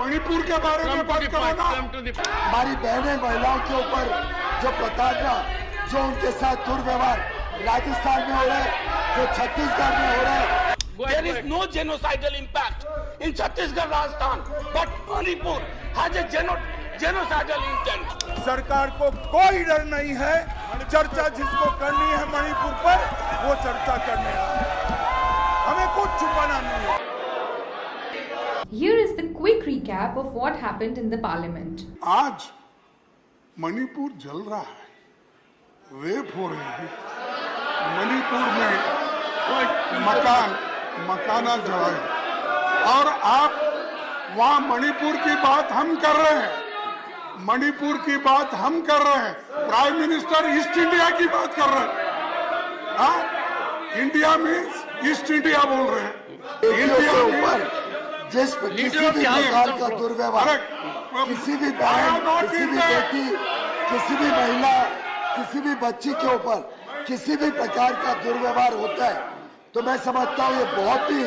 मणिपुर के बारे में बात करो ना। हमारी बहनें महिलाओं के ऊपर जो प्रताड़ना, जो उनके साथ दुर्व्यवहार राजस्थान में हो रहा है, जो छत्तीसगढ़ में हो रहा है। There is no genocidal impact in Chhattisgarh, Rajasthan, but Manipur has a genocidal intent. सरकार को कोई डर नहीं है, चर्चा जिसको करनी है मणिपुर पर वो चर्चा करने है, हमें कुछ छुपाना नहीं है। Here is the quick recap of what happened in the parliament. आज मणिपुर जल रहा है, रेप हो रहे हैं, मणिपुर में मकाना जलाए, और आप वहां मणिपुर की बात हम कर रहे हैं, मणिपुर की बात हम कर रहे हैं, प्राइम मिनिस्टर ईस्ट इंडिया की बात कर रहे हैं। हाँ, इंडिया मीन्स ईस्ट इंडिया बोल रहे हैं। इंडिया के ऊपर जिस किसी भी प्रकार का दुर्व्यवहार, किसी भी बहन, किसी भी बेटी, किसी भी महिला, किसी भी बच्ची के ऊपर किसी भी प्रकार का दुर्व्यवहार होता है तो मैं समझता हूँ ये बहुत ही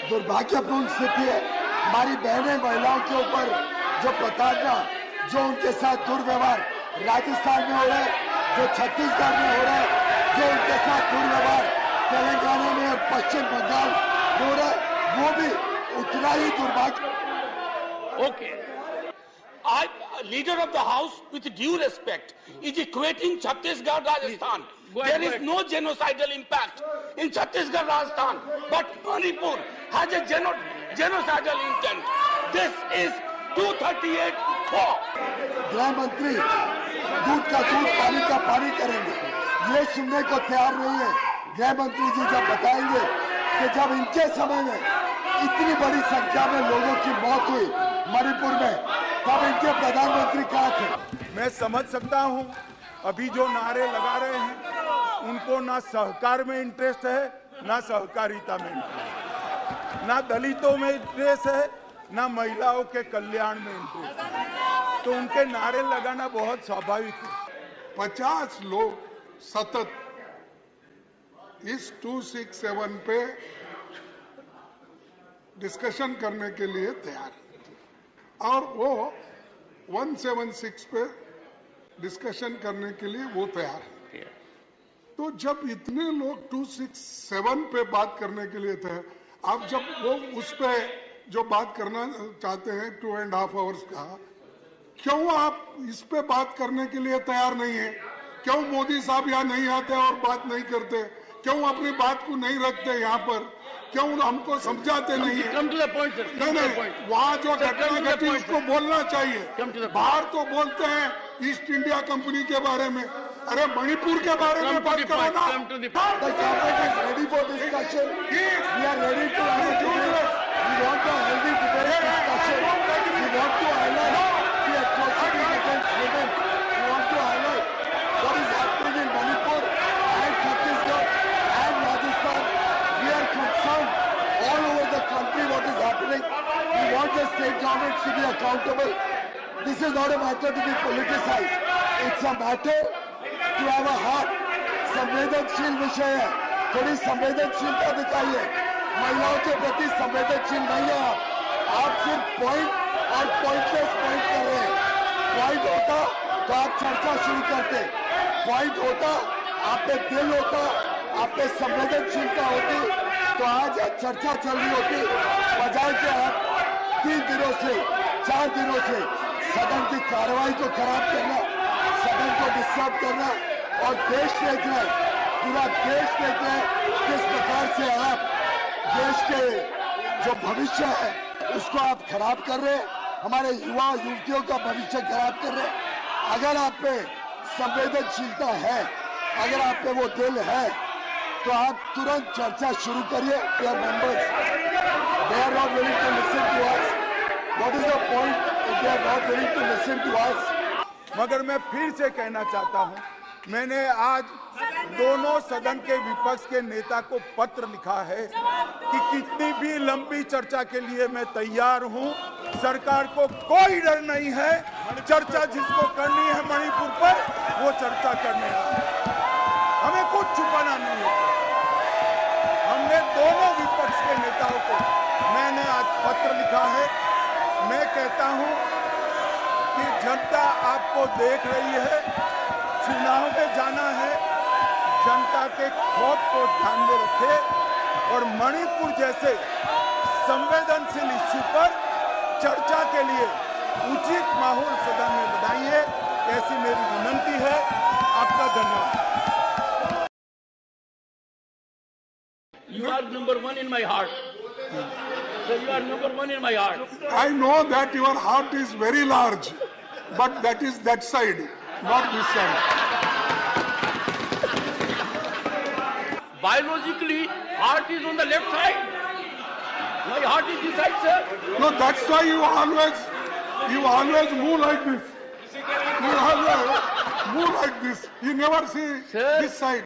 दुर्भाग्यपूर्ण स्थिति है। हमारी बहनें महिलाओं के ऊपर जो प्रताड़ना, जो उनके साथ दुर्व्यवहार राजस्थान में हो रहा है, जो छत्तीसगढ़ में हो रहा है, जो उनके साथ दुर्व्यवहार तेलंगाना में और पश्चिम बंगाल में हो रहा है, वो भी उतना ही दुर्भाग्य। Okay. Leader of the House, with due respect, is equating Chhattisgarh, Rajasthan. There is no genocidal impact in Chhattisgarh, Rajasthan, but Manipur has a genocidal intent. This is 238-4. गृह मंत्री दूध का दूध, पानी का पानी करेंगे, ये सुनने को तैयार नहीं है। गृह मंत्री जी जब बताएंगे कि जब इनके समय में इतनी बड़ी संख्या में लोगों की मौत हुई मणिपुर में, तब इनके प्रधानमंत्री कहाँ थे? मैं समझ सकता हूं, अभी जो नारे लगा रहे हैं उनको ना सहकार में इंटरेस्ट है, ना सहकारिता में इंटरेस्ट, ना दलितों में इंटरेस्ट है, ना महिलाओं के कल्याण में इंटरेस्ट है, तो उनके नारे लगाना बहुत स्वाभाविक है। 50 लोग सतत इस 267 पे डिस्कशन करने के लिए तैयार है और वो 176 पे डिस्कशन करने के लिए वो तैयार है। तो जब इतने लोग 267 पे बात करने के लिए थे, आप जब वो उस पे जो बात करना चाहते हैं 2.5 आवर्स का, क्यों आप इस पे बात करने के लिए तैयार नहीं है? क्यों मोदी साहब यहाँ नहीं आते और बात नहीं करते? क्यों अपनी बात को नहीं रखते यहाँ पर? क्यों हमको समझाते नहीं है? नहीं, वहाँ जो घटना घटी उसको बोलना चाहिए। बाहर तो बोलते हैं ईस्ट इंडिया कंपनी के बारे में, अरे मणिपुर के बारे में बात करो ना। The government is ready for discussion. We are ready to have a debate. We want a healthy debate discussion. We want to highlight the atrocities against women. We want to highlight what is happening in Manipur and Chhattisgarh and Rajasthan. We are concerned all over the country what is happening. We want the state governments to be accountable. This is not a matter to be politicized. It's a matter to have a heart. संवेदनशील विषय है, थोड़ी संवेदनशीलता दिखाइए। महिलाओं के प्रति संवेदनशील नहीं है आप सिर्फ पॉइंट और पॉइंटलेस पॉइंट कर रहे हैं। पॉइंट होता तो आप चर्चा शुरू करते, पॉइंट होता, आप पे दिल होता, आप पे संवेदनशीलता होती तो आज चर्चा चल रही होती, बजाय के आप 3 दिनों से 4 दिनों से सदन की कार्रवाई को खराब करना, सदन को डिस्टर्ब करना, और देश देख रहा है, पूरा देश देख रहा है किस प्रकार से आप देश के जो भविष्य है उसको आप खराब कर रहे हैं, हमारे युवा युवतियों का भविष्य खराब कर रहे हैं। अगर आप पे संवेदनशीलता है, अगर आप पे वो दिल है तो आप तुरंत चर्चा शुरू करिए। Your members, they are not willing to listen to us. What is the point if they are not willing to listen to us? मगर मैं फिर से कहना चाहता हूं, मैंने आज दोनों सदन के विपक्ष के नेता को पत्र लिखा है कि कितनी भी लंबी चर्चा के लिए मैं तैयार हूं, सरकार को कोई डर नहीं है, चर्चा जिसको करनी है मणिपुर पर वो चर्चा करने है, हमें कुछ छुपाना नहीं है। हमने दोनों विपक्ष के नेताओं को मैंने आज पत्र लिखा है। मैं कहता हूं कि जनता आपको देख रही है, चुनाव में जाना है, जनता के खौफ को ध्यान में रखे और मणिपुर जैसे संवेदनशील इश्यू पर चर्चा के लिए उचित माहौल सदन में बनाइए, ऐसी मेरी विनंती है। आपका धन्यवाद। You are number one in my heart. So you are number one in my heart. I know that your heart is very large, but that is that side, not this side. Biologically, heart is on the left side. My heart is this side, sir. No, that's why you always move like this. You always move like this. You never see Sir. this side.